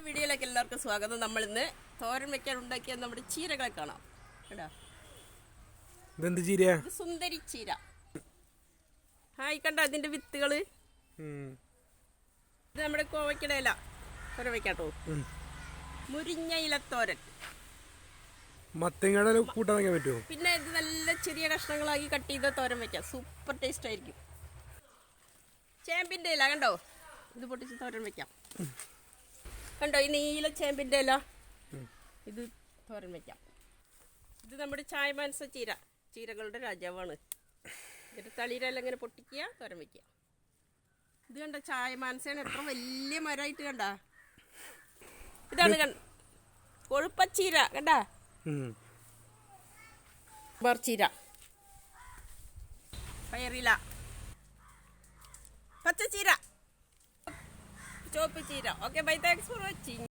വീഡിയോയിലേക്ക് എല്ലാവർക്കും സ്വാഗതം. നമ്മൾ ഇന്ന് തോരൻ വെക്കാൻ ഉണ്ടാക്കിയ നമ്മുടെ ചീരകളെ കാണാം. കേട്ടോ, ഇത് സുന്ദരി ചീര. ഹായ്, കണ്ട അതിന്റെ വിത്തുകള്. ഇത് നമ്മുടെ കോവയ്ക്കട ഇല തോരൻ വെക്കാട്ടോ. മുരിങ്ങ ഇലത്തോരൻ. കൂട്ടാൻ വയ്ക്കാൻ പറ്റുമോ? പിന്നെ ഇത് നല്ല ചെറിയ കഷ്ണങ്ങളാക്കി കട്ട് ചെയ്ത് തോരൻ വെക്കാം. സൂപ്പർ ടേസ്റ്റ് ആയിരിക്കും. ചേമ്പിന്റെ ഇല കണ്ടോ, ഇത് പൊട്ടിച്ച് തോരൻ വെക്കാം. കണ്ടോ ഈ നീല ചേമ്പിന്റെ ഇല, ഇത് തോരൻ വെക്കാം. ഇത് നമ്മുടെ ചായമാനസ ചീര, ചീരകളുടെ രാജാവാണ്. എന്നിട്ട് തളിരെല്ലാം ഇങ്ങനെ പൊട്ടിക്കുക, തോരൻ വെക്കുക. ഇത് കണ്ട ചായമാനസയാണ്, എത്ര വലിയ മരമായിട്ട് കണ്ട. ഇതാണ് കൊഴുപ്പച്ചീര കണ്ട, ചീര, പയറില, പച്ചച്ചീര, ചുവപ്പ് ചീര. Okay, bye, thanks for watching.